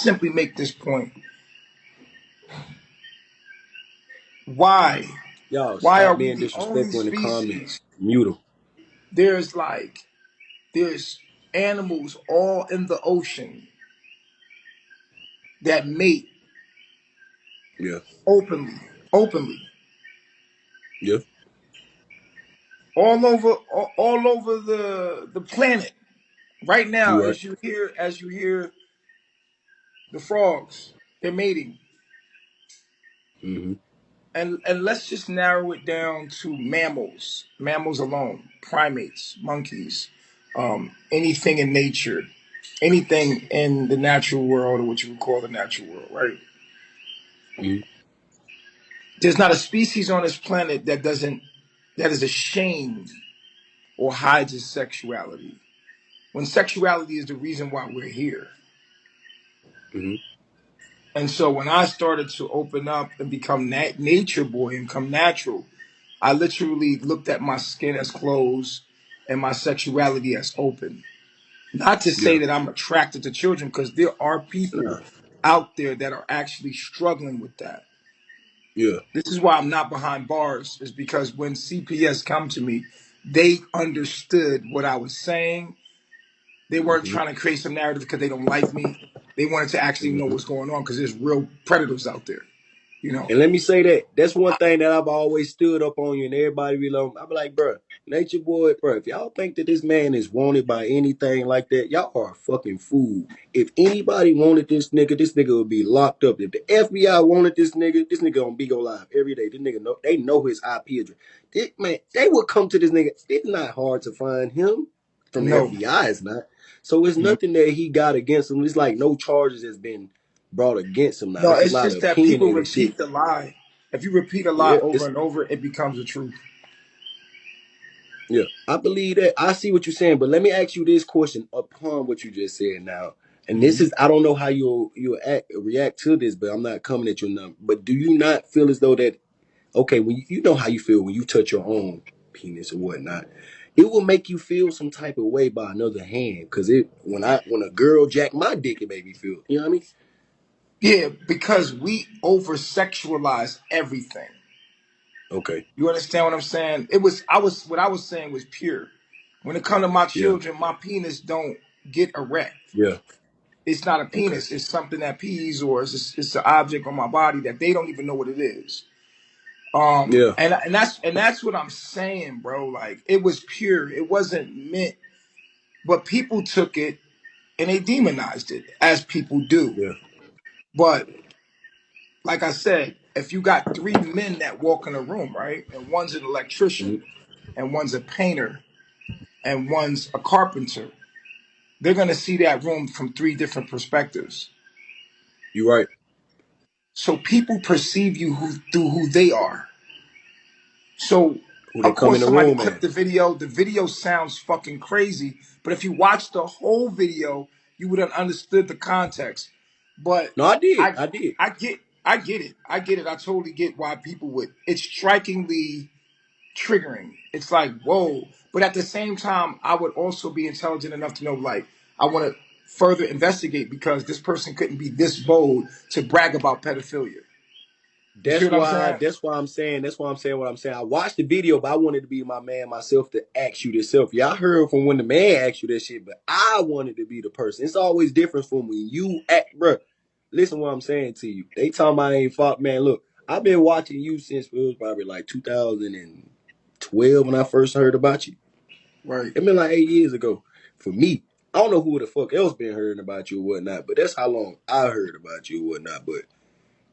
simply make this point. Why? Y'all Why are stop we being the only disrespectful in the comments. species? Mute them. There's like there's animals all in the ocean that mate Yeah. openly, openly, Yeah. all over the planet. Right now, You right. as you hear the frogs, they're mating. Mm-hmm. And let's just narrow it down to mammals alone, primates, monkeys, anything in nature, anything in the natural world, or what you would call the natural world, right? Mm-hmm. There's not a species on this planet that is ashamed or hides its sexuality. When sexuality is the reason why we're here. Mm-hmm. And so when I started to open up and become nature boy and come natural, I literally looked at my skin as closed and my sexuality as open. Not to say Yeah. that I'm attracted to children, because there are people Nah. out there that are actually struggling with that. Yeah. This is why I'm not behind bars, is because when CPS come to me, they understood what I was saying. They weren't Mm-hmm. trying to create some narrative because they don't like me. They wanted to actually know Mm-hmm. what's going on because there's real predators out there, you know. And let me say that that's one thing that I've always stood up on you and everybody be like, I be like, bro, nature boy, bro, if y'all think that this man is wanted by anything like that, y'all are a fucking fool. If anybody wanted this nigga would be locked up. If the FBI wanted this nigga on Bigo Live every day. This nigga know they know his IP address. Man, they would come to this nigga. It's not hard to find him from the No, FBI. It's not. So it's no, nothing that he got against him. It's like no charges has been brought against him now. no. It's a It's lot of just that people opinionated shit. repeat the lie. If you repeat a lie Yeah, over it's and over, it becomes a truth. yeah. I believe that. I see what you're saying, but let me ask you this question upon what you just said now. And this Mhm. is I don't know how react to this, but I'm not coming at your number. But do you not feel as though that okay, when you know how you feel when you touch your own penis or whatnot, it will make you feel some type of way by another hand. Cause it when a girl jack my dick, it made me feel. You know what I mean? Yeah, because we over sexualize everything. Okay. You understand what I'm saying? What I was saying was pure. When it comes to my Yeah. children, my penis don't get erect. Yeah. It's not a Okay. penis. It's something that pees, or it's an object on my body that they don't even know what it is. Yeah. And that's what I'm saying, bro. Like, it was pure. It wasn't meant, but people took it and they demonized it, as people do. Yeah. But like I said, if you got three men that walk in a room, right, and one's an electrician, Mhm. and one's a painter, and one's a carpenter, they're gonna see that room from three different perspectives. You right. So people perceive you through who they are. So Who they of come in course the somebody room, clipped man? the video. The video sounds fucking crazy, but if you watch the whole video, you would have understood the context. But No, I did. I I did. I get it. I get it. I totally get why people would. It's strikingly triggering. It's like, whoa. But at the same time, I would also be intelligent enough to know, like, I want to further investigate because this person couldn't be this bold to brag about pedophilia. You see That's what I'm why. saying? That's why I'm saying. That's why I'm saying what I'm saying. I watched the video, but I wanted to be my man myself to ask you this self. Y'all heard from when the man asked you that shit, but I wanted to be the person. It's always different from when you act, bro. Listen, what I'm saying to you. They talking about I ain't fuck, man. Look, I've been watching you since it was probably like 2012 when I first heard about you. Right. It been like 8 years ago for me. I don't know who the fuck else been hearing about you or whatnot, but that's how long I heard about you or whatnot. But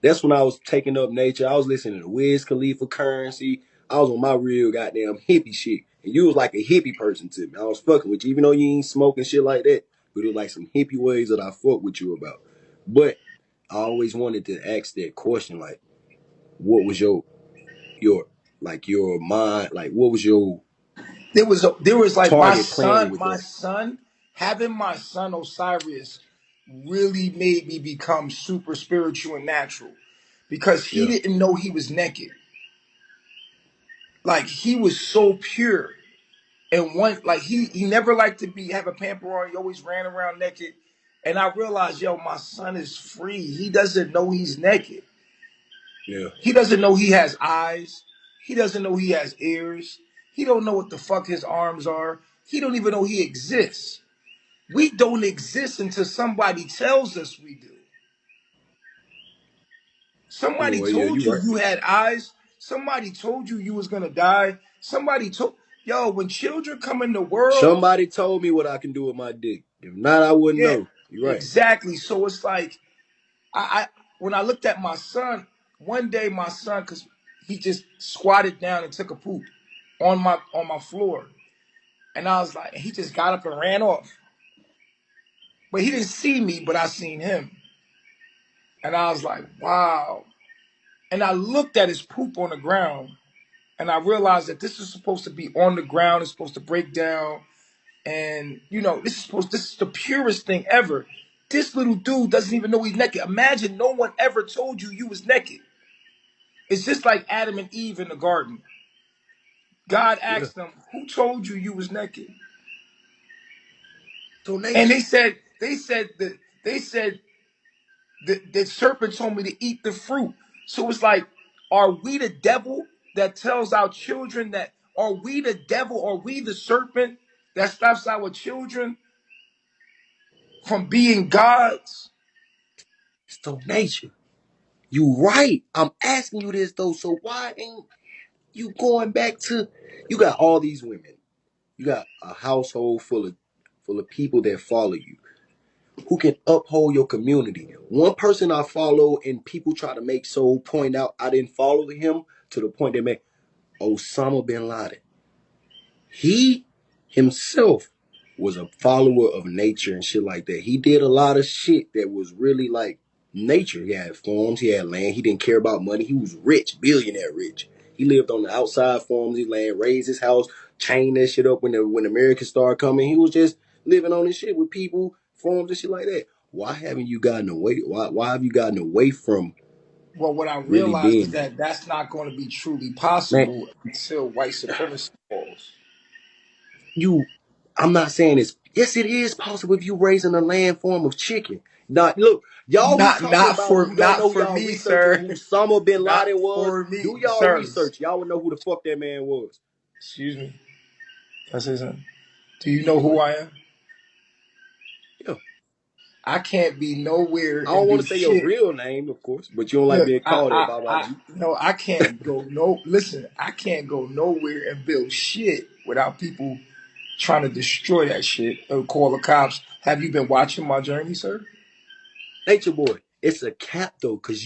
that's when I was taking up nature. I was listening to Wiz Khalifa Currency. I was on my real goddamn hippie shit. And you was like a hippie person to me. I was fucking with you, even though you ain't smoking shit like that. But it was like some hippie ways that I fuck with you about. But I always wanted to ask that question, like, what was your like your mind, like what was your There was like target plan with my that? son, having my son Osiris really made me become super spiritual and natural because he Yeah, didn't know he was naked. Like, he was so pure. And one, like, he never liked to be have a pamper on. He always ran around naked. And I realized, yo, my son is free. He doesn't know he's naked. Yeah. He doesn't know he has eyes. He doesn't know he has ears. He don't know what the fuck his arms are. He don't even know he exists. We don't exist until somebody tells us we do. Yeah, Somebody well, yeah, told you you right. you had eyes. Somebody told you you was gonna die. Somebody told, yo, when children come in the world, Somebody told me what I can do with my dick. If not, I wouldn't yeah, know. You're right. exactly. So it's like I when I looked at my son, one day my son, cause he just squatted down and took a poop on my floor. And I was like, he just got up and ran off. But he didn't see me, but I seen him. And I was like, wow. And I looked at his poop on the ground and I realized that this is supposed to be on the ground, it's supposed to break down. And this is the purest thing ever. This little dude doesn't even know he's naked. Imagine no one ever told you you was naked. It's just like Adam and Eve in the garden. God Yeah. asked them, who told you you was naked? So And nature. they said the serpent told me to eat the fruit. So it's like, are we the devil that tells our children that? Are we the devil? Are we the serpent that stops our children from being gods? So nature. You right. I'm asking you this though. So why ain't you going back to? You got all these women. You got a household full of people that follow you, who can uphold your community. One person I follow, and people try to make so point out I didn't follow him to the point they make Osama bin Laden. He himself was a follower of nature and shit like that. He did a lot of shit that was really like nature. He had farms, he had land, he didn't care about money. He was rich, billionaire rich. He lived on the outside farms, his land, raised his house, chained that shit up when Americans started coming. He was just living on his shit with people, farms and shit like that. Why haven't you gotten away? Why have you gotten away from Well, what I really realized is being that? that that's not going to be truly Man, possible until white supremacy falls. you I'm not saying it's yes, it is possible if you raising a land form of chicken. Not look, y'all who talking about who don't Not know for y'all me, researching sir. who Osama bin Not Laden was. for me, Do y'all sirs. research. Y'all would know who the fuck that man was. Excuse me. Can I say something? Do you know who What? I am? Yeah. I can't be nowhere I don't and want do to say your shit. real name, of course, but you don't like Look, being called that by I, you. no, I can't go no. Listen, I can't go nowhere and build shit without people trying to destroy that shit or call the cops. Have you been watching my journey, sir? Nature boy. It's a cap though, because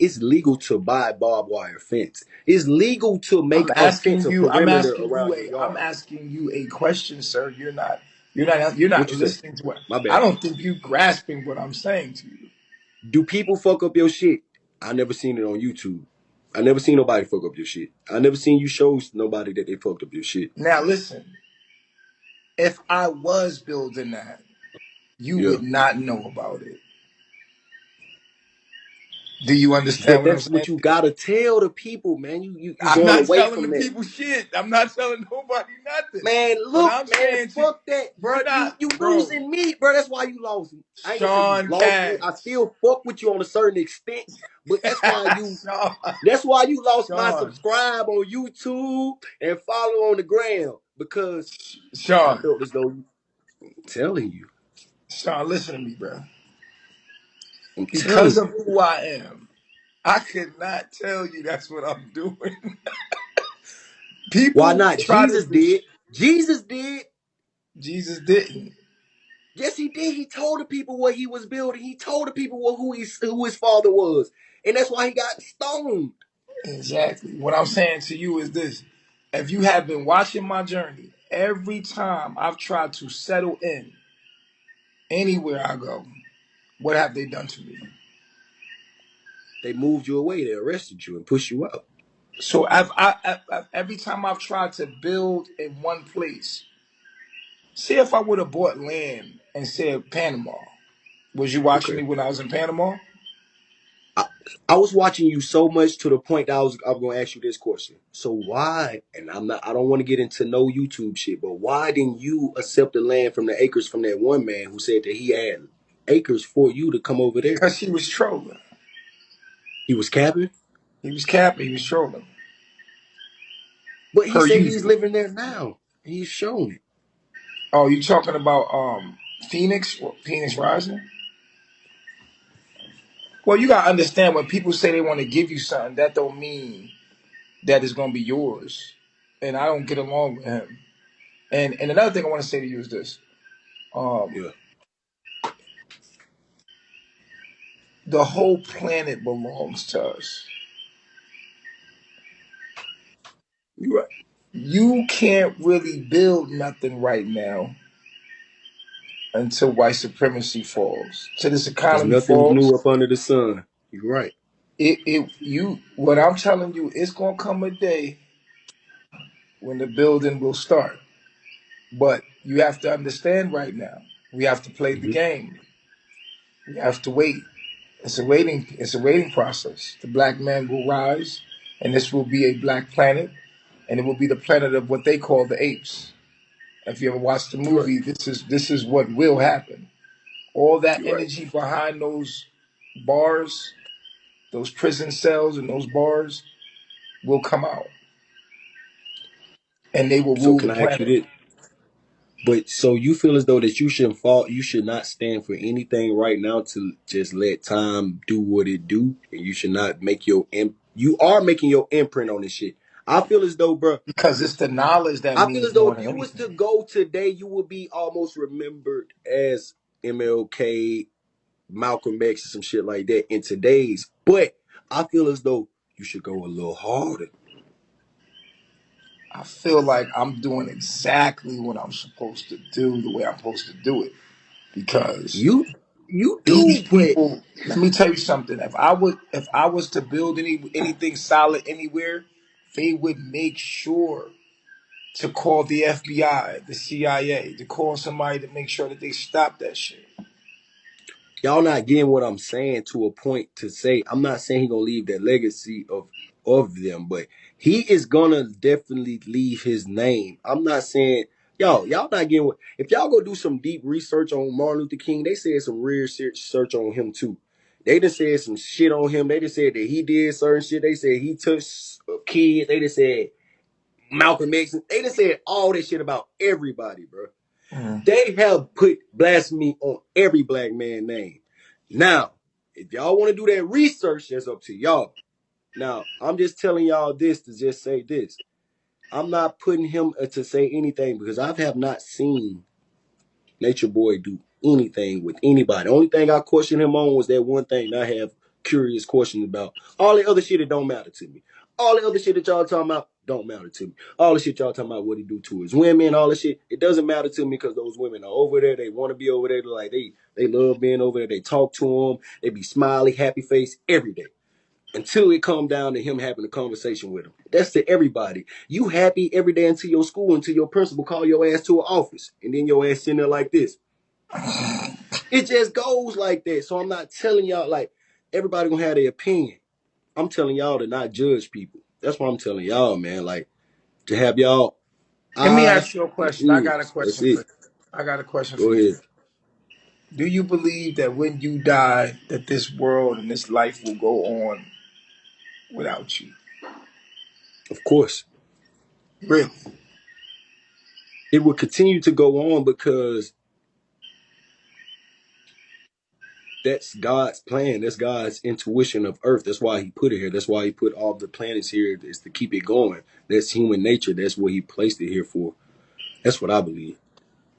it's legal to buy barbed wire fence. It's legal to make a fence, a perimeter around your I'm yard. asking you a question, sir. You're What not you say? listening to what My I bad. don't think you grasping what I'm saying to you. Do people fuck up your shit? I never seen it on YouTube. I never seen nobody fuck up your shit. I never seen you show nobody that they fucked up your shit. Now listen, if I was building that, you Yeah. would not know about it. Do you understand But what I'm that's saying? what you gotta tell the people, man. You I'm going not away telling the from that. people shit. I'm not telling nobody nothing. Man, But look, I'm man, saying to fuck that, bro. you're not, You bro. losing me, bro. That's why you lost me. I ain't gonna say you Sean lost me. I Cash. still fuck with you on a certain extent, but Sean. that's why you lost my Sean. subscribe on YouTube and follow on the gram because I Sean. felt as though telling you. Sean, listen to me, bro. I'm Because telling of you. who I am, I could not tell you that's what I'm doing. Why People not? try to Jesus did. Jesus did. Jesus didn't. Yes, he did. He told the people what he was building. He told the people who his father was. And that's why he got stoned. Exactly. What I'm saying to you is this. If you have been watching my journey, every time I've tried to settle in anywhere I go, what have they done to me? They moved you away. They arrested you and pushed you out. So every time I've tried to build in one place, see if I would have bought land and said Panama. Was you watching Okay. me when I was in Panama? I, I was watching you so much to the point that I'm gonna ask you this question. So why, and I don't want to get into no YouTube shit, but why didn't you accept the land from the acres from that one man who said that he had? acres for you to come over there. Because he was trolling. He was capping, He was capping. He was trolling. but he Per said he's usual. living there now. He's shown it. Oh, you talking about Phoenix? Phoenix Rising? Well, you gotta understand when people say they want to give you something, that don't mean that it's gonna be yours. And I don't get along with him. And another thing I want to say to you is this: um, Yeah, the whole planet belongs to us. you're right. You can't really build nothing right now until white supremacy falls, till this Because economy nothing's falls. new up under the sun. You're right. What I'm telling you, it's gonna come a day when the building will start. But you have to understand right now, we have to play the Hmm. game. We have to wait. It's a waiting process. The black man will rise, and this will be a black planet, and it will be the planet of what they call the apes. If you ever watched the You're right. movie, this is what will happen. All that You're right. energy behind those bars, those prison cells and those bars will come out, and they will So rule can the I ask you planet. this? But so you feel as though that you shouldn't fall, you should not stand for anything right now to just let time do what it do, and you should not make you are making your imprint on this shit. I feel as though, bro. Because it's the knowledge that I feel means as though more if than you was to anything. go today, you would be almost remembered as MLK, Malcolm X, and some shit like that in today's. But I feel as though you should go a little harder. I feel like I'm doing exactly what I'm supposed to do the way I'm supposed to do it. Because You these do, but people, let me tell you something. If I was to build anything solid anywhere, they would make sure to call the FBI, the CIA, to call somebody to make sure that they stop that shit. y'all not getting what I'm saying to a point to say I'm not saying he gonna leave that legacy of them, but he is gonna definitely leave his name. I'm not saying y'all not getting what if y'all go do some deep research on Martin Luther King, they said some real search on him too. They just said some shit on him. They just said that he did certain shit. They said he touched kids. They just said Malcolm X. They just said all that shit about everybody, bro. Mhm. They have put blasphemy on every black man name. Now, if y'all want to do that research, that's up to y'all. Now, I'm just telling y'all this to just say this. I'm not putting him to say anything because I have not seen Nature Boy do anything with anybody. The only thing I questioned him on was that one thing that I have curious questions about. All the other shit, it don't matter to me. All the other shit that y'all talking about don't matter to me. All the shit y'all talking about what he do to his women, all the shit, it doesn't matter to me because those women are over there. They want to be over there. Like they love being over there. They talk to him. They be smiley, happy face every day until it come down to him having a conversation with him. That's to everybody. You happy every day until your school, until your principal call your ass to an office, and then your ass sitting there like this. It just goes like that. So I'm not telling y'all like everybody gonna have their opinion. I'm telling y'all to not judge people. That's what I'm telling y'all, man. Like to have y'all Let me eyes ask you a and question. I got a ears. That's question for it. you. I got a question for Go you. ahead. Do you believe that when you die, that this world and this life will go on without you? Of course, Really? it will continue to go on because that's God's plan. That's God's intuition of Earth. That's why He put it here. That's why He put all the planets here is to keep it going. That's human nature. That's what He placed it here for. That's what I believe.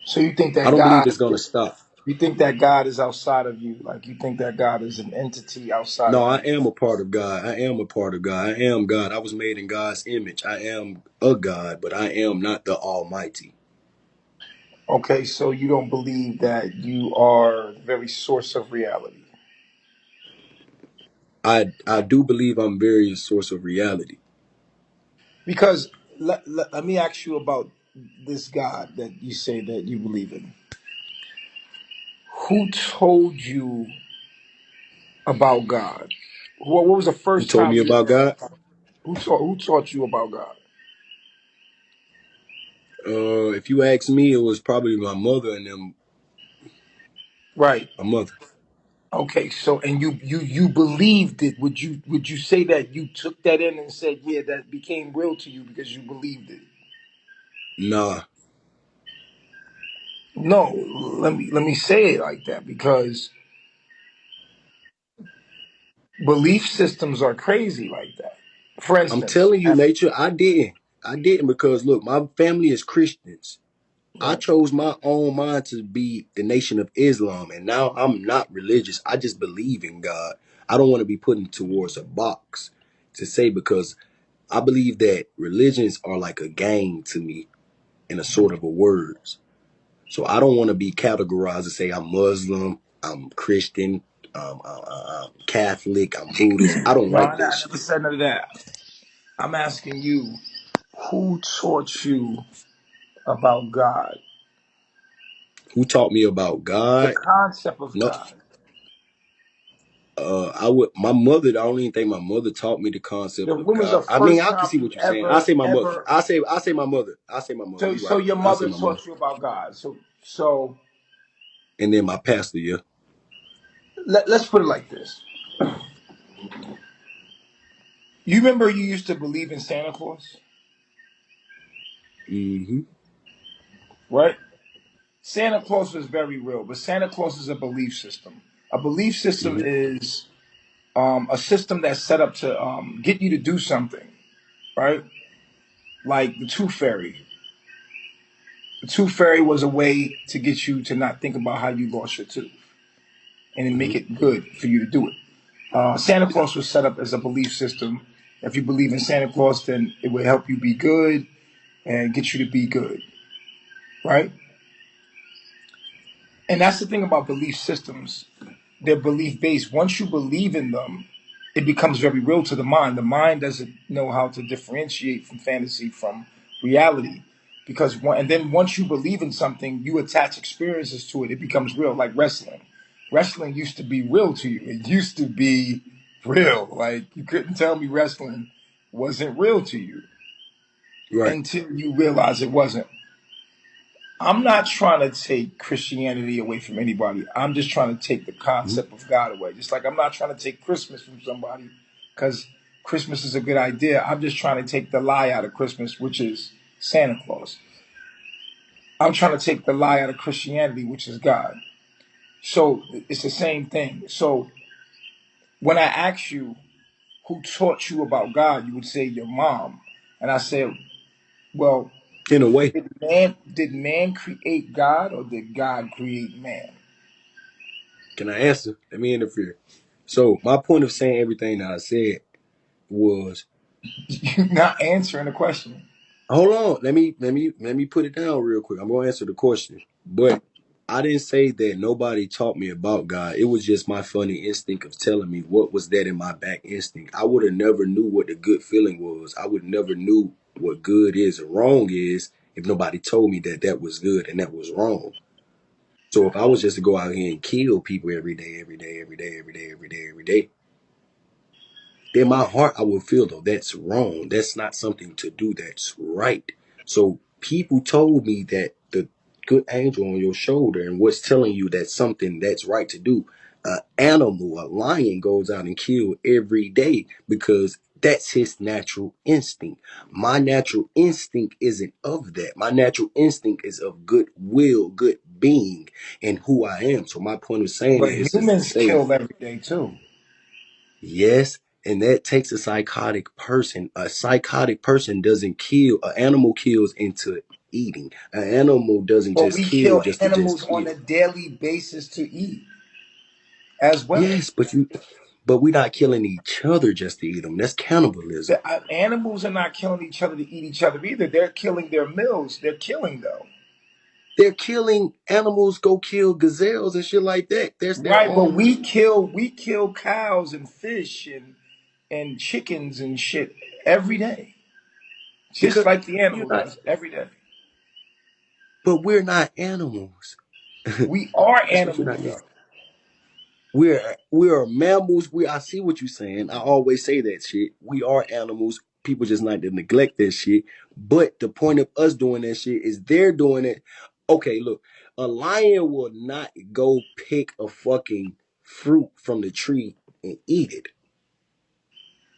So you think I that don't believe God, it's gonna stop. you think that God is outside of you? Like you think that God is an entity outside No, of I you? am a part of God. I am a part of God. I am God. I was made in God's image. I am a God, but I am not the Almighty. Okay, so you don't believe that you are the very source of reality. I do believe I'm very a source of reality. Because let me ask you about this God that you say that you believe in. Who told you about God? What was the Who first told time me you about heard? God? Who taught you about God? If you ask me, it was probably my mother and them. Right. My mother. Okay. So, and you believed it. Would you say that you took that in and said, yeah, that became real to you because you believed it? Nah, No. Let me say it like that because belief systems are crazy like that. For I'm instance, telling you, nature, I didn't. I didn't because look, my family is Christians. I right. chose my own mind to be the Nation of Islam, and now I'm not religious. I just believe in God. I don't want to be put towards a box to say because I believe that religions are like a gang to me in a sort of a words. So I don't want to be categorized and say I'm Muslim, I'm Christian, I'm Catholic, I'm Buddhist. I don't No, like I that never shit. said none of that. I'm asking you, who taught you about God? Who taught me about The God? concept of No, God. I would. My mother. I don't even think my mother taught me the concept of When was the God. I mean, first I can time see you what you're saying. I ever, say my mother. ever? I say my mother. I say my mother. So, You're so right. your I say mother my mother. taught you about God. So And then my pastor. Yeah. let's put it like this. You remember you used to believe in Santa Claus, Mm-hmm. right? Santa Claus was very real, but Santa Claus is a belief system. A belief system Mm-hmm. is a system that's set up to get you to do something, right? Like the Tooth Fairy. The Tooth Fairy was a way to get you to not think about how you lost your tooth and then Mm-hmm. make it good for you to do it. Santa Claus was set up as a belief system. If you believe in Santa Claus, then it will help you be good and get you to be good, right? And that's the thing about belief systems. They're belief based. Once you believe in them, it becomes very real to the mind. The mind doesn't know how to differentiate from fantasy from reality. And then once you believe in something, you attach experiences to it. It becomes real, like wrestling. Wrestling used to be real to you. It used to be real. Like you couldn't tell me wrestling wasn't real to you Right. until you realize it wasn't. I'm not trying to take Christianity away from anybody. I'm just trying to take the Mm-hmm. concept of God away. Just like I'm not trying to take Christmas from somebody because Christmas is a good idea. I'm just trying to take the lie out of Christmas, which is Santa Claus. I'm trying to take the lie out of Christianity, which is God. So it's the same thing. So when I ask you who taught you about God, you would say your mom. And I said, well, In a way, did man create God or did God create man? can I answer? Let me interfere. So my point of saying everything that I said was, You're not answering the question. hold on. Let me put it down real quick. I'm gonna answer the question, but I didn't say that nobody taught me about God. It was just my funny instinct of telling me what was that in my back instinct. I would have never knew what the good feeling was. I would never knew what good is or wrong is if nobody told me that that was good and that was wrong. So if I was just to go out here and kill people every day, every day, every day, every day, every day, every day, in my heart, I will feel though that's wrong. That's not something to do. That's right. So people told me that the good angel on your shoulder and what's telling you that's something that's right to do. An animal, a lion goes out and kill every day because that's his natural instinct. My natural instinct isn't of that. My natural instinct is of goodwill, good being, and who I am. So my point of saying But that is just to humans say kill every day too. yes, and that takes a psychotic person. A psychotic person doesn't kill. An animal kills into eating. An animal doesn't But just we kill kill just to just animals on kill. a daily basis to eat as well. Yes, but we're not killing each other just to eat them. That's cannibalism. The animals are not killing each other to eat each other either. They're killing their meals. They're killing though. They're killing animals. Go kill gazelles and shit like that. There's their Right, but own we kill cows and fish and chickens and shit every day. Just because like the you're animal not. does every day. But we're not animals. We are That's what you're not animals getting. though. We are mammals. I see what you're saying. I always say that shit. We are animals. People just like to neglect that shit. But the point of us doing that shit is they're doing it. Okay, look. A lion will not go pick a fucking fruit from the tree and eat it.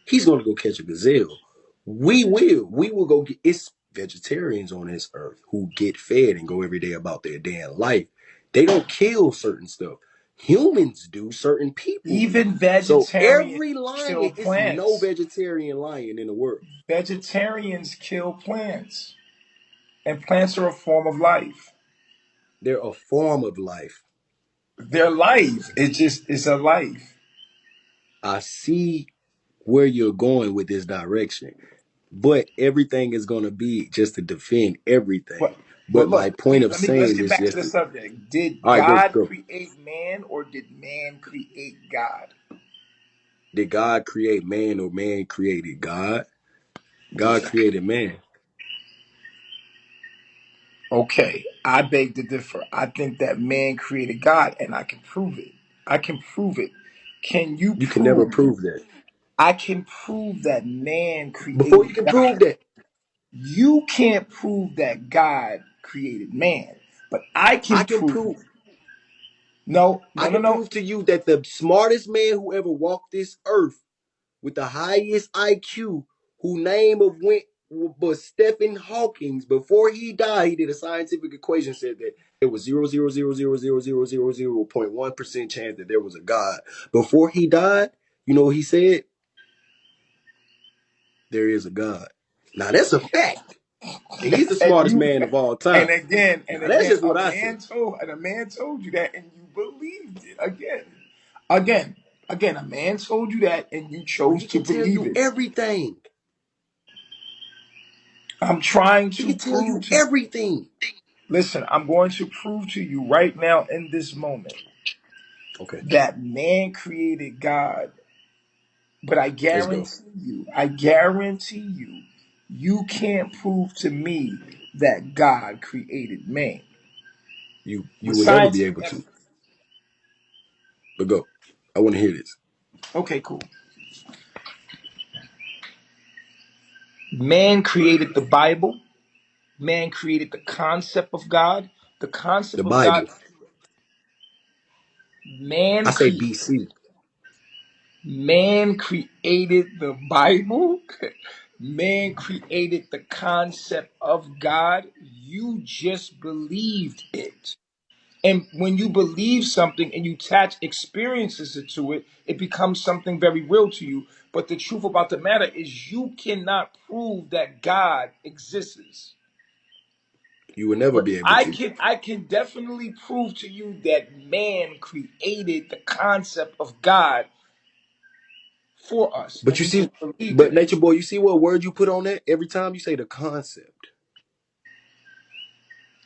He's going to go catch a gazelle. We will. We will go get. It's vegetarians on this earth who get fed and go every day about their damn life. They don't kill certain stuff. Humans do, certain people do. Even So vegetarians every kill lion, it's no plants. vegetarian lion in the world. Vegetarians kill plants, and plants are a form of life. They're a form of life. Their life, it's a life. I see where you're going with this direction, but everything is going to be just to defend everything. But But my look, point of let's saying get this back to just the to, subject. Did all right, go, God go. create man, or did man create God? Did God create man or man created God? God Yeah. created man. Okay, I beg to differ. I think that man created God, and I can prove it. I can prove it. Can you You can never prove? prove that. I can prove that man Before you created can God. prove that, You can't prove that God created man, but I I can can prove. prove No, I no, no, can no. prove to you that the smartest man who ever walked this earth with the highest IQ, who name of went was Stephen Hawking. Before he died, he did a scientific equation said that it was 0.1% chance that there was a God. Before he died, you know what he said? There is a God. Now that's a fact. And he's the And smartest man of all time. and Now that's again, just what I say. a man told you that, and you believed it. Again, a man told you that, and you But chose he to can tell believe you it. everything. I'm trying He to can tell prove you to. everything. Listen, I'm going to prove to you right now in this moment Okay, that man created God. But let's go. I guarantee you, you can't prove to me that God created man You with will never be scientific able to. evidence. But go. I want to hear this. Okay, cool. Man created the Bible. Man created the concept of God. The The concept of God. Bible. I Man say cre- BC. Man created the Bible. Man created the concept of God. You just believed it. And when you believe something and you attach experiences to it, it becomes something very real to you. But the truth about the matter is, you cannot prove that God exists. You will never But be able to. I can definitely prove to you that man created the concept of God for us, But and you we just see, believed in but it. Nature Boy, you see what word you put on that? Every time you say the concept.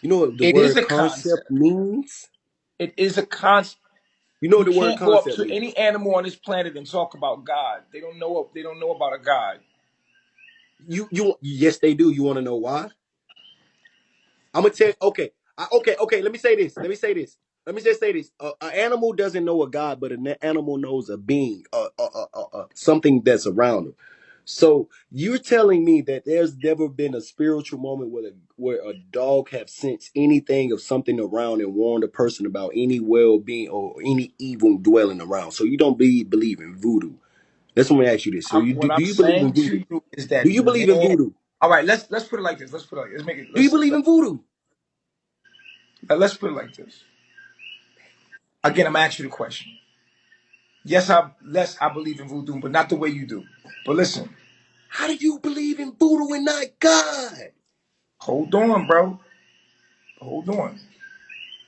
You know what the It is word a concept concept. means? It is a concept. You know You what the word can't go up concept to means? any animal on this planet and talk about God. They don't know. They don't know about a God. Yes, they do. You want to know why? I'm gonna tell. Okay, okay. Let me say this. Let me say this. Let me just say this. An animal doesn't know a god, but an animal knows a being, something that's around them. So you're telling me that there's never been a spiritual moment where a dog have sensed anything of something around and warned a person about any well-being or any evil dwelling around. So you don't believe in voodoo. That's when I ask you this. So What do I'm you believe in saying voodoo? to you is Do that you believe in man. voodoo? All right, let's put it like this. Let's put it like let's make it. Do you believe in voodoo? Let's put it like this. Again, I'm asking you the question. I believe in voodoo, but not the way you do. But listen, How do you believe in voodoo and not God? hold on, bro. Hold on,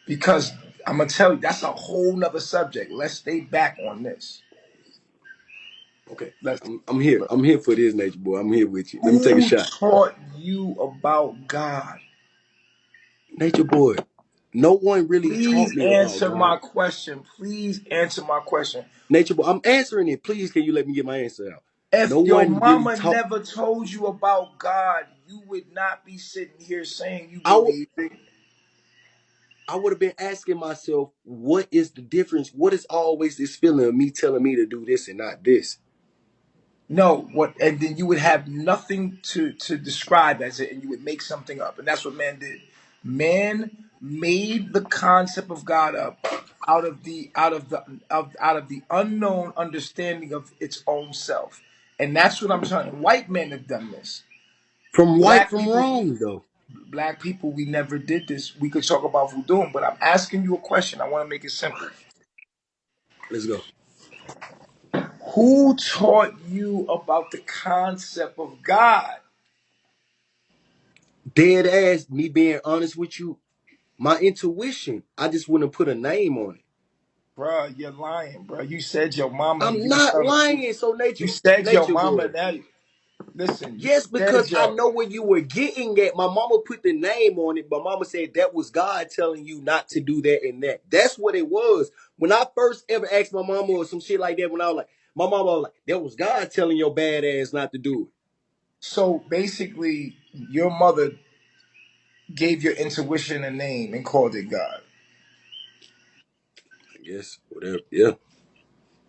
because I'm gonna tell you that's a whole nother subject. Let's stay back on this. Okay, Let's. I'm here. I'm here for this, Nature Boy. I'm here with you. Let me take a Who shot. taught you about God? Nature Boy, no one really taught Please me about answer God. my question. Please answer my question. Nature Boy, I'm answering it. Please, can you let me get my answer out? No If your one really mama taught. never told you about God, you would not be sitting here saying you I would. believe it. I would have been asking myself, what is the difference? What is always this feeling of me telling me to do this and not this? No, what, and then you would have nothing to describe as it, and you would make something up, and that's what man did. Man made the concept of God up out of the unknown understanding of its own self. And that's what I'm telling you. White men have done this. From right Black from people, wrong, though. we never did this. We could talk about voodoo, but I'm asking you a question. I want to make it simple. Let's go. Who taught you about the concept of God? Dead ass, me being honest with you, my intuition, I just wouldn't put a name on it. Bruh, you're lying, bruh. You said your mama, and I'm you was not telling the truth. lying. So You nature, said your nature mama. boy. Now, listen. You Yes, said because I your. know where you were getting at. My mama put the name on it, but mama said that was God telling you not to do that and that. That's what it was. When I first ever asked my mama or some shit like that, when I was like, my mama was like, that was God telling your bad ass not to do it. So basically, your mother gave your intuition a name and called it God. I guess, whatever. Yeah.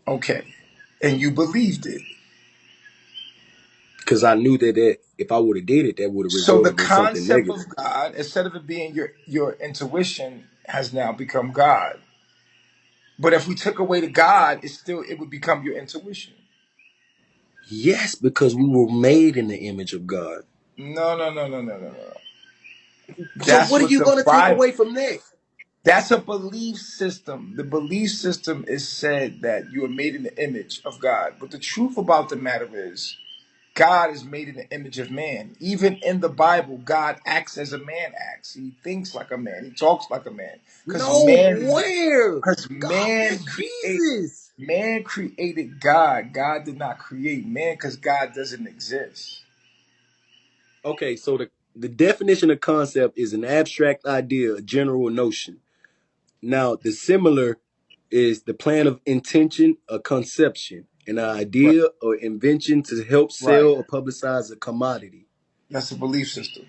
Okay, and you believed it. Because I knew that if I would have did it, that would have So the resulted in something concept negative. of God, instead of it being your intuition, has now become God. But if we took away the God, it would become your intuition. Yes, because we were made in the image of God. No, no, no, no, no, no, no. So That's what are what you the going to take Bible. away from that? That's a belief system. The belief system is said that you are made in the image of God. But the truth about the matter is, God is made in the image of man. Even in the Bible, God acts as a man acts. He thinks like a man. He talks like a man. Because Nowhere. God man is create Jesus. man created God. God did not create man because God doesn't exist. Okay, so the definition of concept is an abstract idea, a general notion. Now, the similar is the plan of intention, a conception, an Right. idea or invention to help sell Right. or publicize a commodity. That's a belief system.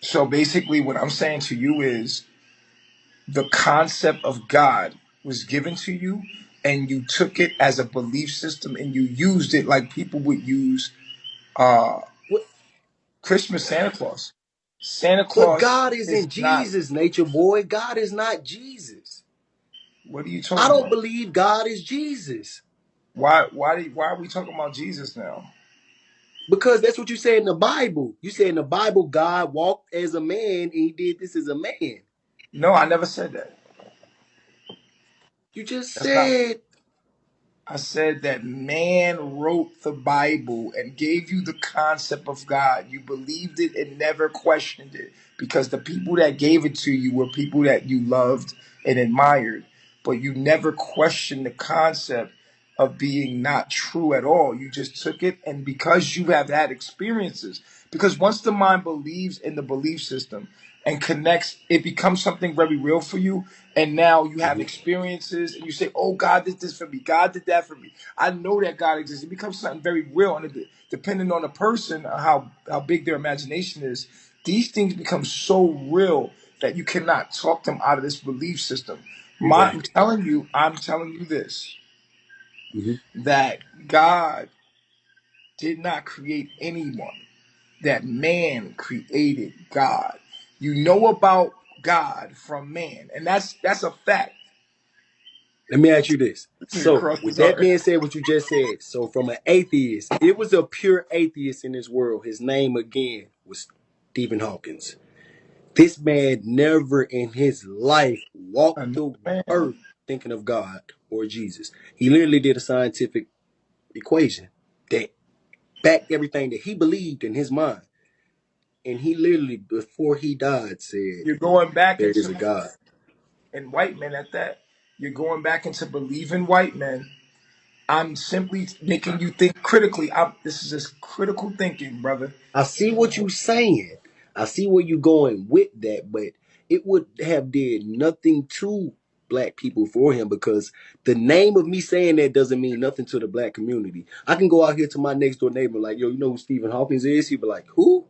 So basically, what I'm saying to you is the concept of God was given to you, and you took it as a belief system, and you used it like people would use uh, What? Christmas Santa Claus. Santa But Claus God is is in not. Jesus, nature boy. God is not Jesus. What are you I talking don't about? believe God is Jesus. Why are we talking about Jesus now? Because that's what you say in the Bible. You say in the Bible, God walked as a man and he did this as a man. No, I never said that. You just That's not. said, I said that man wrote the Bible and gave you the concept of God. You believed it and never questioned it because the people that gave it to you were people that you loved and admired, but you never questioned the concept of being not true at all. You just took it, and because you have had experiences, because once the mind believes in the belief system and connects, it becomes something very real for you. And now you have Mhm. experiences and you say, oh, God did this for me. God did that for me. I know that God exists. It becomes something very real. And depending on the person, how big their imagination is, these things become so real that you cannot talk them out of this belief system. Exactly. I'm telling you this, Hmm. that God did not create anyone, that man created God. You know about God from man, and that's a fact. Let me ask you this. Nigga So, crossed with his that heart. being said, what you just said, so from an atheist, it was a pure atheist in this world. His name again was Stephen Hawkins. This man never in his life walked Another the man. earth thinking of God or Jesus. He literally did a scientific equation that backed everything that he believed in his mind. And he literally, before he died, said, You're going back there is into a God. and white men at that. You're going back into believing white men. I'm simply making you think critically. This is just critical thinking, brother. I see what you're saying. I see where you're going with that, but it would have did nothing to black people for him because the name of me saying that doesn't mean nothing to the black community. I can go out here to my next door neighbor like, yo, you know who Stephen Hawkins is? He'd be like, who?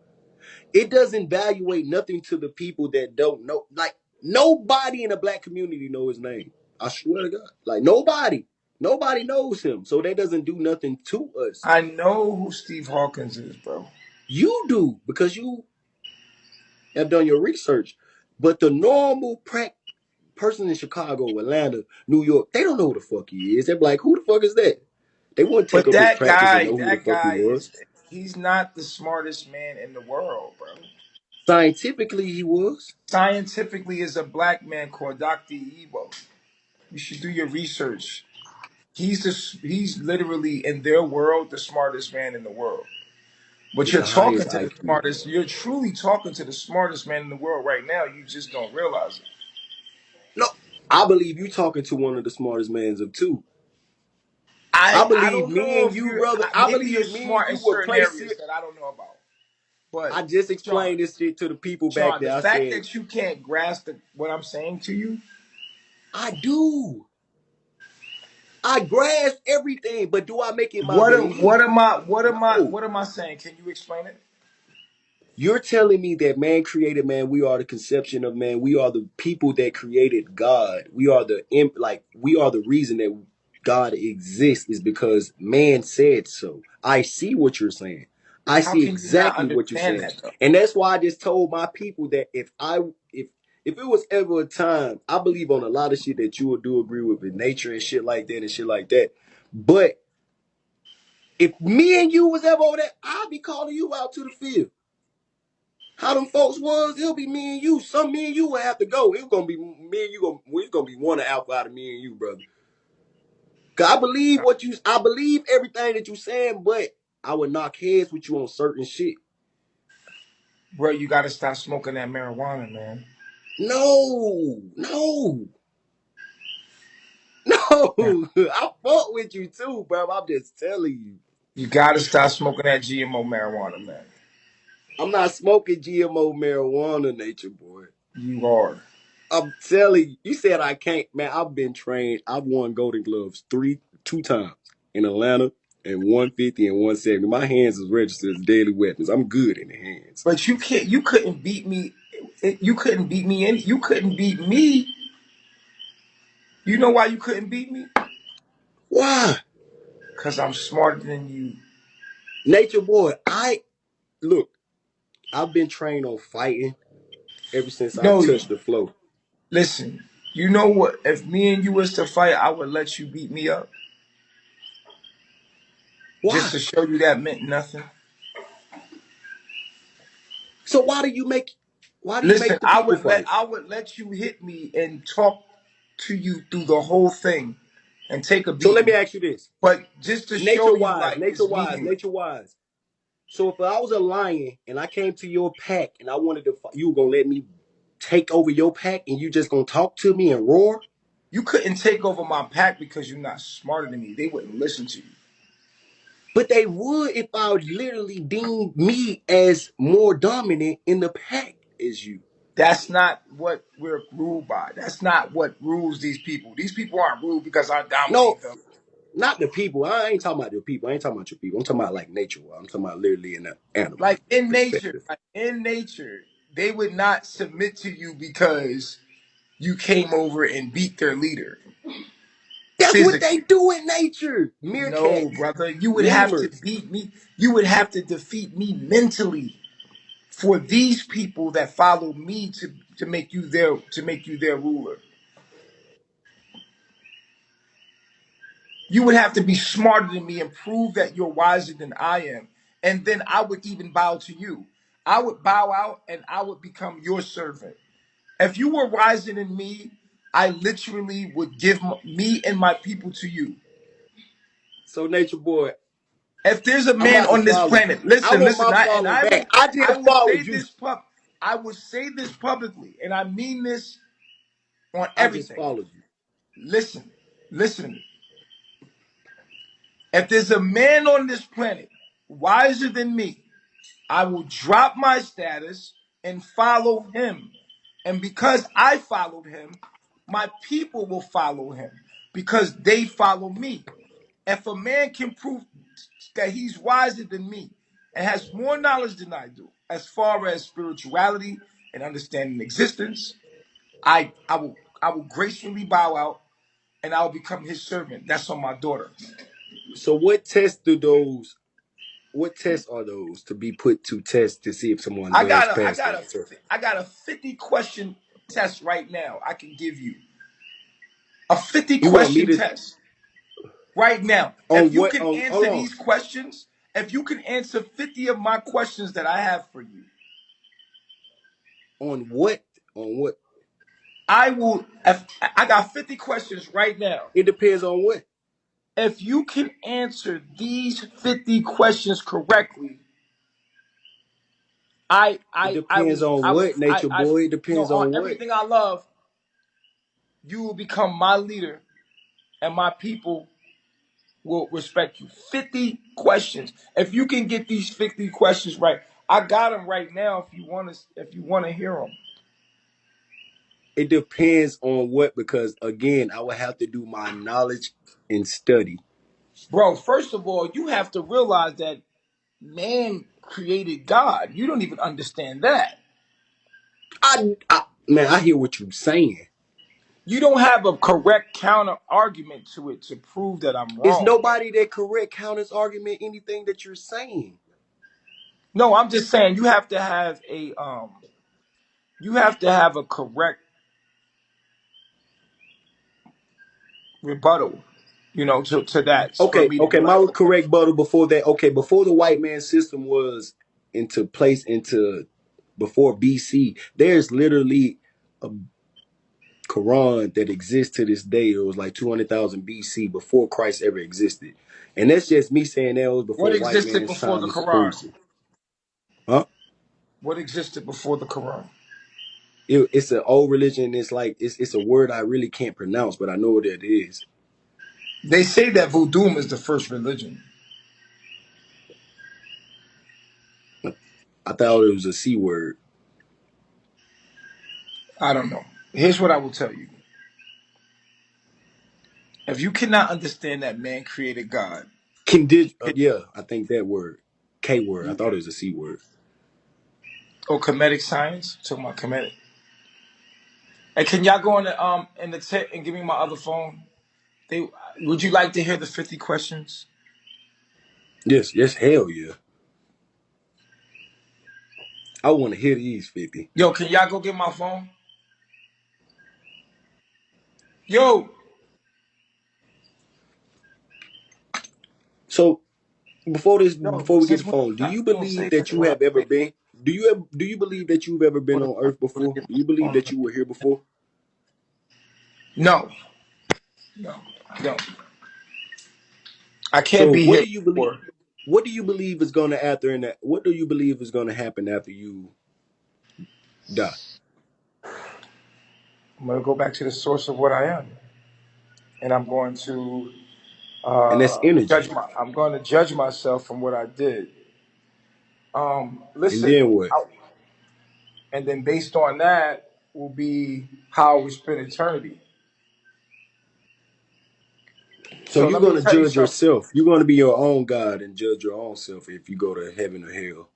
It doesn't evaluate nothing to the people that don't know. Like nobody in the black community know his name. I swear to God. Like nobody knows him. So that doesn't do nothing to us. I know who Steve Hawkins is, bro. You do because you have done your research. But the normal person in Chicago, Atlanta, New York, they don't know who the fuck he is. They're like, who the fuck is that? They wouldn't take But up his practice and know who the that fuck he guy was. is he's not the smartest man in the world, bro. Scientifically, he was. Scientifically is a black man called Dr. Evo. You should do your research. He's literally in their world the smartest man in the world. But With you're the talking highest to the IQ. smartest, you're truly talking to the smartest man in the world right now. You just don't realize it. No, I believe you talking to one of the smartest mans of two. I I believe don't me know and if you, you're brother. I maybe you're believe me and smart in you were certain placed areas here. that I don't know about. But I just Sean, explained this shit to the people back Sean, the there. I fact said, that you can't grasp what I'm saying to you, I do. I grasp everything, but do I make it my what belief? am I No. what am I saying? Can you explain it? You're telling me that man created man. We are the conception of man. We are the people that created God. We are we are the reason that God exists is because man said so. I see what you're saying. I How see can you not exactly what you're understand saying. that though? And that's why I just told my people that if it was ever a time, I believe on a lot of shit that you would do agree with nature and shit like that and shit like that. But if me and you was ever over there, I'd be calling you out to the field. How them folks was, it'll be me and you. Some me and you will have to go. It's gonna be me and you. It's gonna be one alpha out of me and you, brother. Cause I believe everything that you saying, but I would knock heads with you on certain shit. Bro, you gotta stop smoking that marijuana, man. No, no, no. I fought with you too, bro. I'm just telling you. You gotta stop smoking that GMO marijuana, man. I'm not smoking GMO marijuana, nature boy. You are. I'm telling you. You said I can't, man. I've been trained. I've won Golden Gloves two times in Atlanta and 150 and 170. My hands is registered as deadly weapons. I'm good in the hands. But you couldn't beat me. You couldn't beat me in. You couldn't beat me. You know why you couldn't beat me? Why? Because I'm smarter than you. Nature boy, look, I've been trained on fighting ever since I No, touched the floor. listen. You know what? If me and you was to fight, I would let you beat me up just Why? to show you that meant nothing. So why do you Listen, make the people fight? I would let you hit me and talk to you through the whole thing and take a So let me beating. ask you this. But just to Nature show you wise, like nature it's wise, meaningless. nature wise. So if I was a lion and I came to your pack and I wanted to fight, you were gonna let me take over your pack and you just gonna talk to me and roar? You couldn't take over my pack because you're not smarter than me. They wouldn't listen to you. But they would if I would literally deem me as more dominant in the pack as you. That's not what we're ruled by. That's not what rules these people. These people aren't ruled because I No, dominate them. not the people. I ain't talking about the people. I ain't talking about your people. I'm talking about like nature. I'm talking about literally in the animal perspective. Like in nature, they would not submit to you because you came over and beat their leader That's what they physically. do in nature. No, Meerkats, brother, you would have to lemurs. beat me. You would have to defeat me mentally for these people that follow me to make you their ruler. You would have to be smarter than me and prove that you're wiser than I am. And then I would even bow to you. I would bow out and I would become your servant. If you were wiser than me, I literally would give me and my people to you. So nature boy, If there's a I'm man about to on this follow you. planet, I listen, want listen, my following back. I I just will say followed you. this I will say this publicly, and I mean this on I just everything. followed you. Listen, listen to me. If there's a man on this planet wiser than me, I will drop my status and follow him. And because I followed him, my people will follow him because they follow me. If a man can prove that he's wiser than me and has more knowledge than I do, as far as spirituality and understanding existence, I will gracefully bow out and I will become his servant. That's on my daughter. So what test do those What tests are those to be put to test to see if someone I does got a I pass got those a tests? I got a 50 question test right now. I can give you a 50 You want me question to test right now. on If you what can on hold answer on these questions, if you can answer 50 of my questions that I have for you, on what on what? I will. If, I got 50 questions right now. It depends on what. If you can answer these 50 questions correctly, I It I I depends will on I will what, nature I boy. It no, depends on on what. everything I love, you will become my leader and my people will respect you. 50 questions. If you can get these 50 questions right, I got them right now if you want to hear them. It depends on what, because again, I would have to do my knowledge and study. Bro, first of all, you have to realize that man created God. You don't even understand that. Man, I hear what you're saying. You don't have a correct counter argument to it to prove that I'm It's wrong. nobody that correct counters argument anything that you're saying. No, I'm just saying you have to have a correct rebuttal, to that for Okay, me to okay, be like, my okay. correct butter before that. Okay, before the white man system was into place into before BC, there's literally a Quran that exists to this day. It was like 200,000 BC before Christ ever existed. And that's just me saying that was What before white existed man's before the time as a Quran? person. Huh? What existed before the Quran? It's an old religion. It's like it's a word I really can't pronounce, but I know what it is. They say that voodoo is the first religion. I thought it was a C word. I don't know. Here's what I will tell you. If you cannot understand that man created God, Yeah, I think that word. K word. I you thought it was a C word. or comedic science, talking about comedic. And can y'all go in the tip and give me my other phone? They would you like to hear the 50 questions? Yes, yes, hell yeah. I want to hear these 50. Yo, can y'all go get my phone? Yo, So yo, before we get the since when phone, do you you don't believe say that 50 you when I have ever say been? Do you believe that you've ever been on Earth before? Do you believe that you were here before? no, no, I don't. I can't So be what here do you believe? for. What do you believe is going to after in that? What do you believe is going to happen after you die? I'm gonna go back to the source of what I am, and I'm going to And that's energy. I'm going to judge myself from what I did. And Listen, then what? and then based on that will be how we spend eternity. So So you're let me going to tell you judge something. yourself. You're going to be your own God and judge your own self if you go to heaven or hell.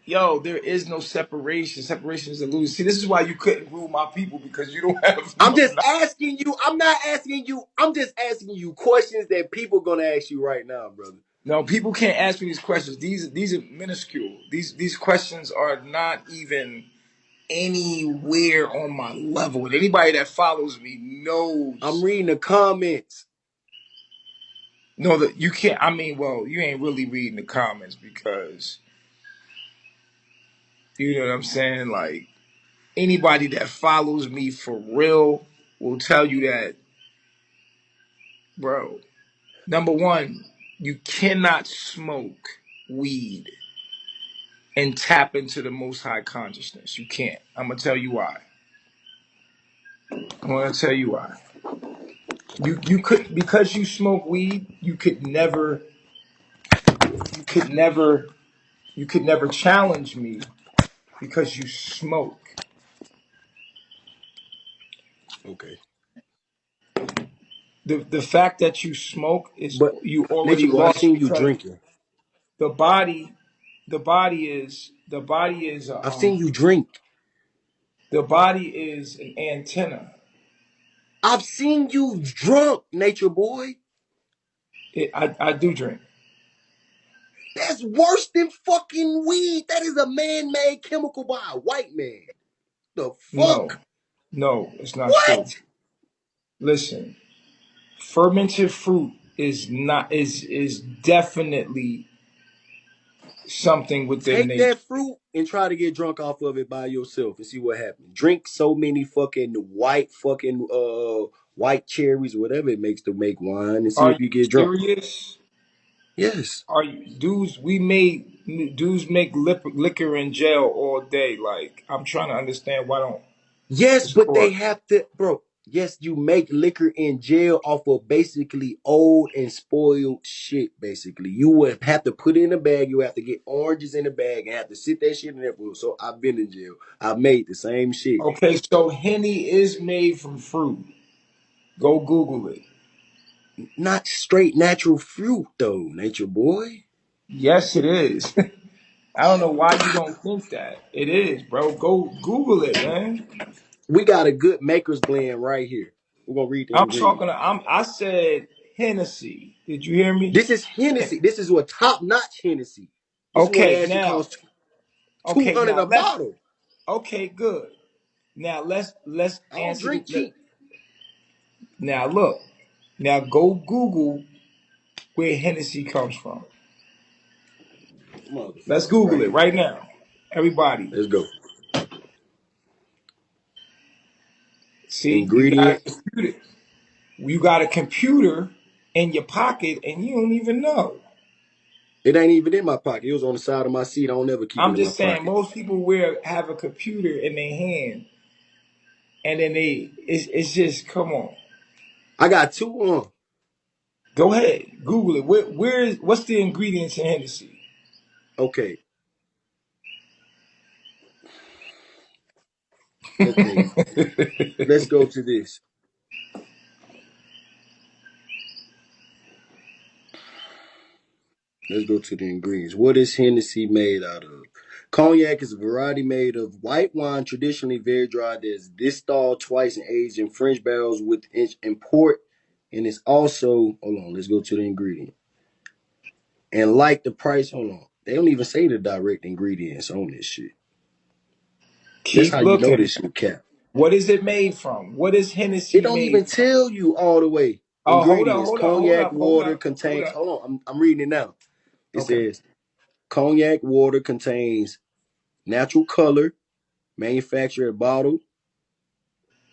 Yo, there is no separation. Separation is illusion. See, this is why you couldn't rule my people because you don't have I'm no just knowledge. asking you. I'm not asking you. I'm just asking you questions that people going to ask you right now, brother. No, people can't ask me these questions. These are minuscule. These questions are not even anywhere on my level. And anybody that follows me I'm knows. reading the comments. No, that you can't. I mean, well, you ain't really reading the comments because you know what I'm saying. Like anybody that follows me for real will tell you that, bro. Number one, you cannot smoke weed and tap into the Most High consciousness. You can't. I'm gonna tell you why. I'm gonna tell you why. You could because you smoke weed. You could never you could never challenge me because you smoke. Okay. The fact that you smoke is But you already Nature Boy, I lost seen you because drinking. the body the body is I've seen you drink. the body is an antenna. I've seen you drunk, Nature Boy. I do drink. That's worse than fucking weed. That is a man-made chemical by a white man. The No, fuck? no, it's not true. What? Listen, fermented fruit is definitely something within Take nature. that fruit and try to get drunk off of it by yourself and see what happens. Drink so many fucking white cherries, whatever it makes to make wine, and see Are if you you get drunk. serious? Yes. Are you dudes make liquor in jail all day? Like, I'm trying to understand why don't Yes, this but they court. have to, bro. Yes, you make liquor in jail off of basically old and spoiled shit. Basically, you would have to put it in a bag. You have to get oranges in a bag and have to sit that shit in there. So I've been in jail. I've made the same shit. Okay, so Henny is made from fruit. Go Google it. Not straight natural fruit though, nature boy. Yes, it is. I don't know why you don't think that. It is, bro. Go Google it, man. We got a good maker's blend right here. We're gonna read the I'm talking. ingredients. I said Hennessy. Did you hear me? This is Hennessy. This is a top-notch Hennessy. This one Okay, actually now. costs Okay, 200 now a let's. bottle. Okay, good. Now let's I don't answer the. drink cheap. Now look. Now go Google where Hennessy comes from. Let's Motherfucker, Google right it here. right now. Everybody. Let's go. See, you got a Ingredient. computer. You got a computer in your pocket and you don't even know. It ain't even in my pocket. It was on the side of my seat. I don't ever keep it I'm in my just saying pocket. most people have a computer in their hand and then it's just come on. I got two on. Go ahead. Google it. What's the ingredients in Hennessy? Okay. Okay. Let's go to this. Let's go to the ingredients. What is Hennessy made out of? Cognac is a variety made of white wine, traditionally very dry, that's distilled twice and aged in French barrels with inch and port. And it's also, hold on, let's go to the ingredient. And like the price, hold on. They don't even say the direct ingredients on this shit. That's Keep how you know looking. this shit cap. What is it made from? What is It Hennessy don't made even from? tell you all the way. Oh, hold up, Ingredients: hold up, hold cognac up, hold water up, hold contains. up. Hold on, I'm reading it now. It Okay. says cognac water contains natural color, manufactured bottled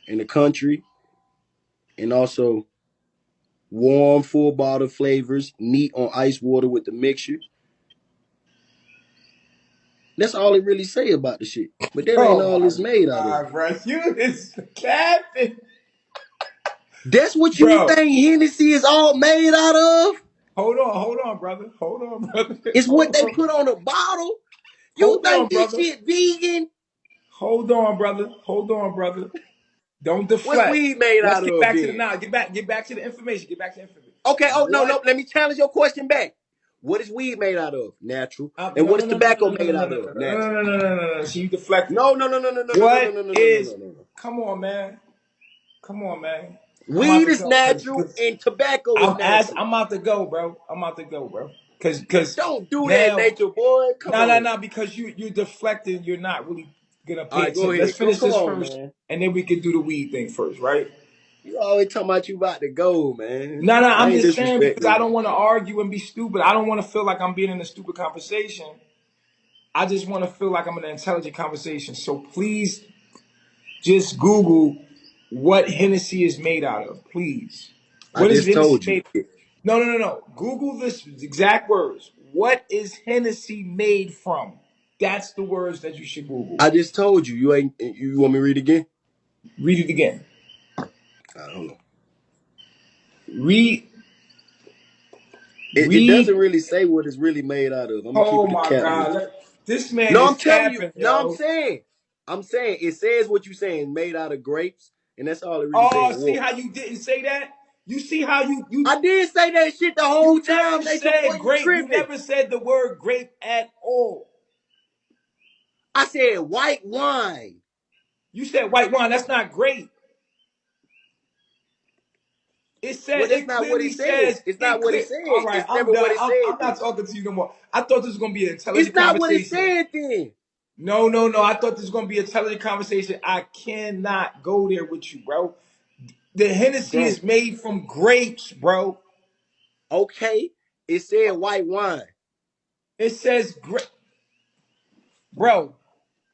in the country, and also warm full bottle flavors, neat on ice water with the mixture. That's all it really say about the shit. But that ain't Oh all my it's made out of. God, bro. You is capping. That's what you Bro, think Hennessy is all made out of? hold on, brother. Hold on, brother. It's what Hold they on. put on a bottle. You Hold on, think this brother. shit vegan? Hold on, brother. Hold on, brother. Don't What's deflect. weed made Let's out get of back to the then? now. Get back to the information. Get back to the information. Okay, oh no, What? no, let me challenge your question back. What is weed made out of? Natural. And No, what no, is no, no, no, tobacco no, no, made no, no, out no, of? no, Natural. no, no, no, no, no. So you deflecting. No, no, no, no, no, no, no, no, no, What no, no, no, no, is? no, no. Come on, man. Come on, man. I'm about Weed to is go natural because and tobacco is natural. I'm about to go, bro. I'm about to go, bro. Because Don't do that, now, nature boy. Come on. no, because you're deflecting. You're not really gonna All pay right, go attention. Let's ahead. Go, finish come this on, first, man. and then we can do the weed thing first, right? You always talking about you about to go, man. No, no, I I'm ain't just saying because I disrespecting. don't want to argue and be stupid. I don't want to feel like I'm being in a stupid conversation. I just want to feel like I'm in an intelligent conversation. So please just Google what Hennessy is made out of, please. I What is just Hennessy told you. made? No, no, no, no. Google this exact words. What is Hennessy made from? That's the words that you should Google. I just told you. You ain't. You want me to read again? Read it again. All right, hold on. Read, It read. doesn't really say what it's really made out of. I'm gonna keep Oh it a my cap with God. you. This man No, is I'm telling you. capping, No, I'm yo. saying. I'm saying it says what you're saying, made out of grapes, and that's all it really Oh, saying. see Water. how you didn't say that? You see how you I did say that shit the whole you never time. Nature boy, said you grape. You tripping. never said the word grape at all. I said white wine. You said white wine. That's not grape. It said Well, that's it not what it clearly said. says It's it not what it clear. All said. right, It's I'm never what done. it I'm said not then. talking to you no more. I thought this was gonna be an It's intelligent not what it conversation. said then. No, no, no. I thought this was gonna be an intelligent conversation. I cannot go there with you, bro. The Hennessy Bro, is made from grapes, bro. okay. It said white wine. It says, bro.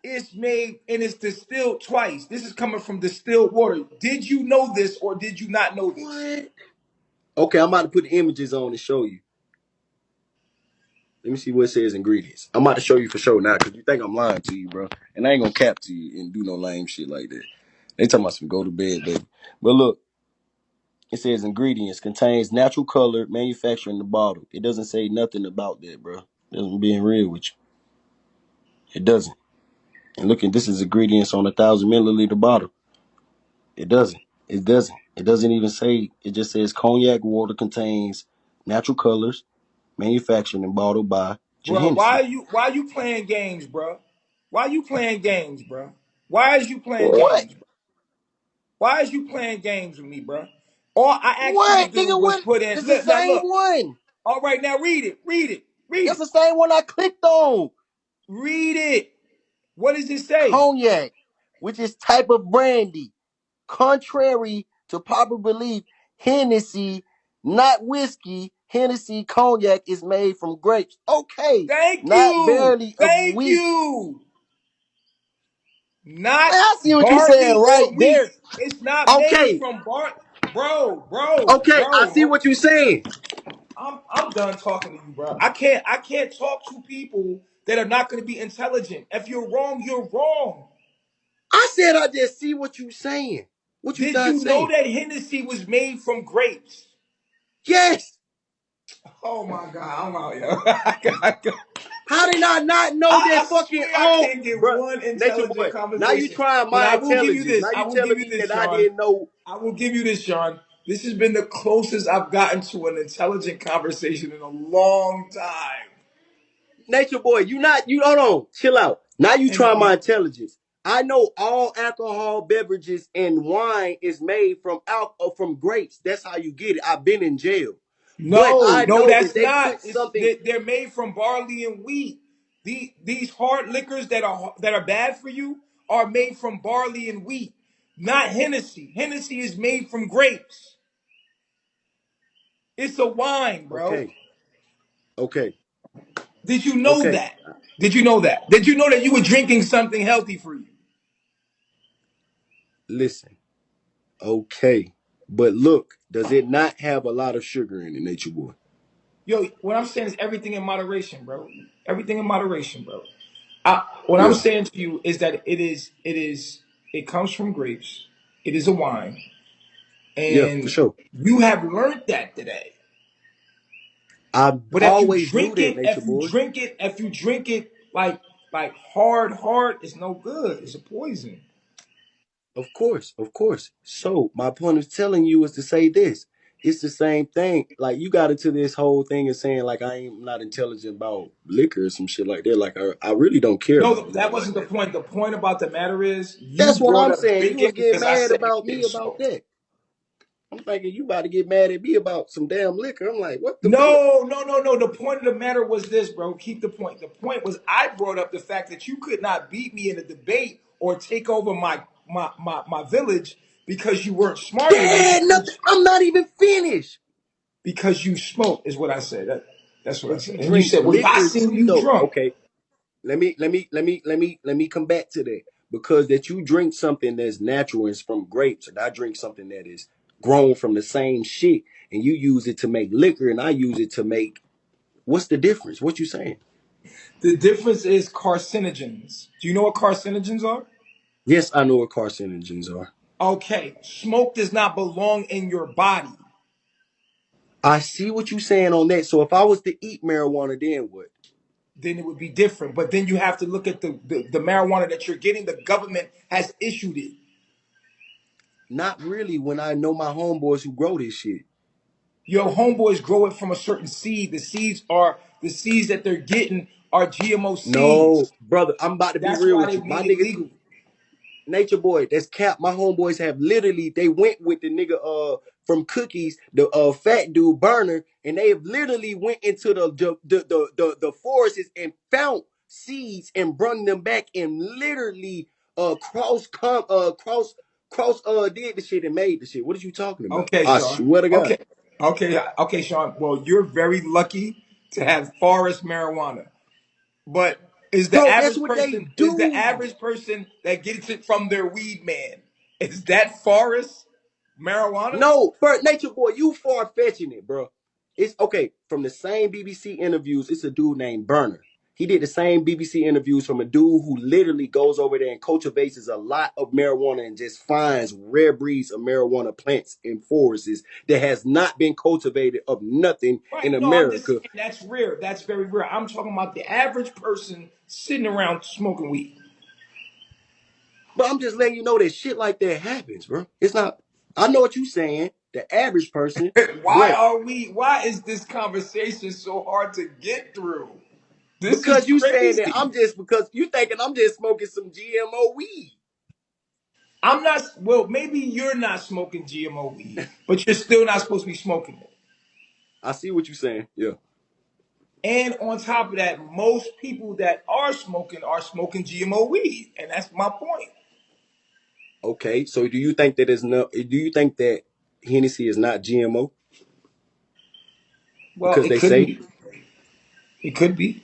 It's made and it's distilled twice. This is coming from distilled water. Did you know this or did you not know this? What? Okay, I'm about to put the images on and show you. Let me see what it says ingredients. I'm about to show you for sure now because you think I'm lying to you, bro. And I ain't gonna cap to you and do no lame shit like that. They talking about some go to bed, baby. But look, it says ingredients contains natural color manufactured in the bottle. It doesn't say nothing about that, bro. It doesn't being real with you. It doesn't. And look, this is ingredients on 1,000 milliliter bottle. It doesn't. It doesn't. It doesn't even say. It just says cognac water contains natural colors manufactured and bottled by Bro, why Hennessy. are you playing games, bro? Why are you playing games, bro? Why is you playing What? games, bro? Why is you playing games with me, bro? All I asked you to What, do nigga? was What? put in It's the look, now same look. one. All right, now read it. Read it. Read It's it. the same one I clicked on. Read it. What does it say? Cognac, which is type of brandy. Contrary to popular belief, Hennessy, not whiskey, Hennessy cognac is made from grapes. Okay, Thank not you. barley of Thank wheat. you. Man, Not I see what you're saying barley right or wheat. there. It's not made Okay, from bro. I see what you're saying. I'm done talking to you, bro. I can't talk to people that are not going to be intelligent. If you're wrong, you're wrong. I said I just see what you're saying. What you Did not you know saying? that Hennessy was made from grapes? Yes. Oh my God, I'm out, yo. I, How did I not know I that fucking swear I can't get bro? one Nature intelligent boy. Now you conversation. trying But my I will give you intelligence. this. Now I you will give telling you me this, that I Sean. didn't know. I will give you this, Sean. This has been the closest I've gotten to an intelligent conversation in a long time. Nature boy, you hold on, chill out. Now you And trying my intelligence. I know all alcohol beverages and wine is made from from grapes. That's how you get it. I've been in jail. But no, I no, know that that's they not. put It's something. they're made from barley and wheat. These hard liquors that are bad for you are made from barley and wheat, not Hennessy. Hennessy is made from grapes. It's a wine, bro. Okay, okay, Did you know okay. that? Did you know that? Did you know that you were drinking something healthy for you? Listen, okay. But look, does it not have a lot of sugar in it, nature boy? Yo, what I'm saying is everything in moderation, bro. Everything in moderation, bro. What I'm Yeah, saying to you is that it comes from grapes. It is a wine, yeah, for and sure. you have learned that today. I But always knew that, nature boy. if you drink it like hard, it's no good. It's a poison. Of course, of course. So my point of telling you is to say this. It's the same thing. Like you got into this whole thing of saying like I ain't not intelligent about liquor or some shit like that. Like I really don't care No, about that nothing like wasn't the that. point. The point about the matter is you That's what brought I'm up saying. You drinking was getting because I mad said you about me getting about smoked. that. I'm thinking you about to get mad at me about some damn liquor. I'm like, what the fuck? No. The point of the matter was this, bro. Keep the point. The point was I brought up the fact that you could not beat me in a debate or take over my village because you weren't smart enough Dad, nothing. I'm not even finished. because you smoked is what I said. That's what I But said. you And you drink said, "Well, I liquor seen too, you though. drunk." Okay, let me come back to that because that you drink something that's natural and it's from grapes, and I drink something that is grown from the same shit, and you use it to make liquor, and I use it to make. What's the difference? What you saying? The difference is carcinogens. Do you know what carcinogens are? Yes, I know what carcinogens are. Okay, smoke does not belong in your body. I see what you saying on that. So if I was to eat marijuana, then what? Then it would be different. But then you have to look at the marijuana that you're getting. The government has issued it. Not really. When I know my homeboys who grow this shit. Your homeboys grow it from a certain seed. The seeds that they're getting are GMO seeds. No, brother, I'm about to be That's real why with they you. My made it niggas legal. Nature Boy, that's cap. My homeboys have literally they went with the nigga from Cookies, the fat dude Burner, and they have literally went into the forests and found seeds and brought them back and literally cross did the shit and made the shit. What are you talking about? Okay, I Sean. swear to God. Okay. Okay, Sean. Well, you're very lucky to have forest marijuana. But Bro, that's what they is the do. average person that gets it from their weed man, is that forest marijuana? No, bro, Nature Boy, you far fetching it, bro. It's okay. From the same BBC interviews, it's a dude named Burner. He did the same BBC interviews from a dude who literally goes over there and cultivates a lot of marijuana and just finds rare breeds of marijuana plants in forests that has not been cultivated of nothing in Right. No, I'm just America. saying that's rare. That's very rare. I'm talking about the average person sitting around smoking weed. But I'm just letting you know that shit like that happens, bro. It's not. I know what you're saying. The average person, but Why is this conversation so hard to get through? This is because you saying that crazy. because you thinking I'm just smoking some GMO weed. I'm not, well, maybe you're not smoking GMO weed, but you're still not supposed to be smoking it. I see what you're saying. Yeah. And on top of that, most people that are smoking GMO weed. And that's my point. Okay. So do you think that is no? Do you think that Hennessy is not GMO Well, because it they could say? be. It could be.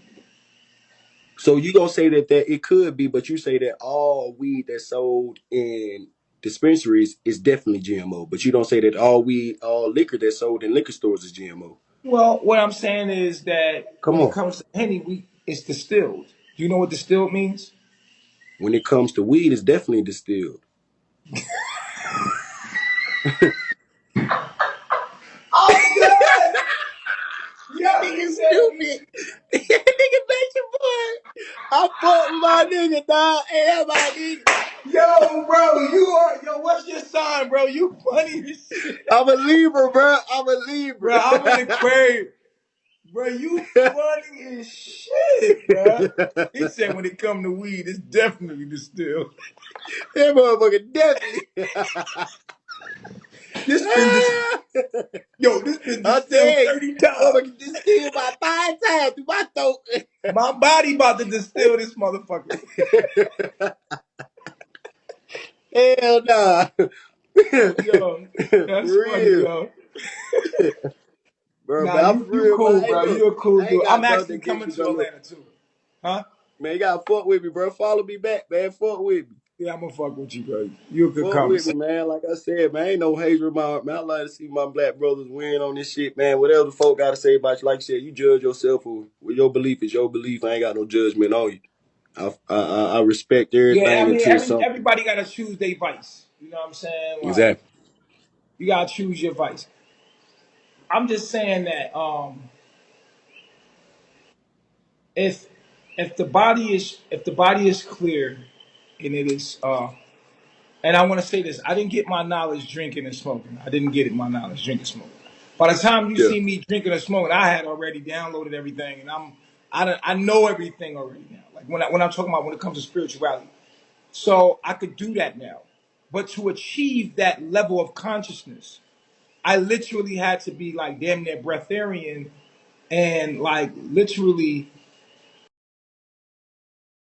So you gonna say that it could be, but you say that all weed that's sold in dispensaries is definitely GMO, but you don't say that all liquor that's sold in liquor stores is GMO. Well, what I'm saying is that Come when it on. comes to Henny, it's distilled. Do you know what distilled means? When it comes to weed, it's definitely distilled. I'm done. Yo, Nigga you said me. stupid. Nigga Nature Boy. I fought with my nigga, dog. Hey, that's my nigga. Yo, bro, what's your sign, bro? You funny as shit. I'm a Libra, bro. I'm a Bro, Libra. I'm an Aquarius. Bro, you funny as shit, bro. He said when it come to weed, it's definitely distilled. That motherfucker definitely. This been dis- this been I distilled tell you, 30 times. motherfucker distilled about 5 times through my throat. My body about to distill this motherfucker. Hell nah. Yo, For that's funny, real. yo. Bro, Nah, but I'm for you real, man. cool, Hey, bro. look, You a cool I ain't dude. I'm got nothing actually against coming you, to but look, Atlanta too. Huh? man, you gotta fuck with me, bro. Follow me back, man. Fuck with me. Yeah, I'm gonna fuck with you, bro. You a good Fuck with me, conversation. man. Like I said, man, ain't no hatred in my heart, man. I like to see my black brothers win on this shit, man. Whatever the folk got to say about you, like you said, you judge yourself for well, your belief is your belief. I ain't got no judgment on you. I respect Yeah, everything I mean, until something. everybody gotta choose their vice. You know what I'm saying? Like, Exactly. you gotta choose your vice. I'm just saying that if if the body is clear and it is and I want to say this, I didn't get my knowledge drinking and smoking. I didn't get it my knowledge drinking and smoking. By the time you Yeah. see me drinking or smoking, I had already downloaded everything, and I know everything already now. Like when I'm talking about when it comes to spirituality, so I could do that now. But to achieve that level of consciousness, I literally had to be like damn near breatharian and like literally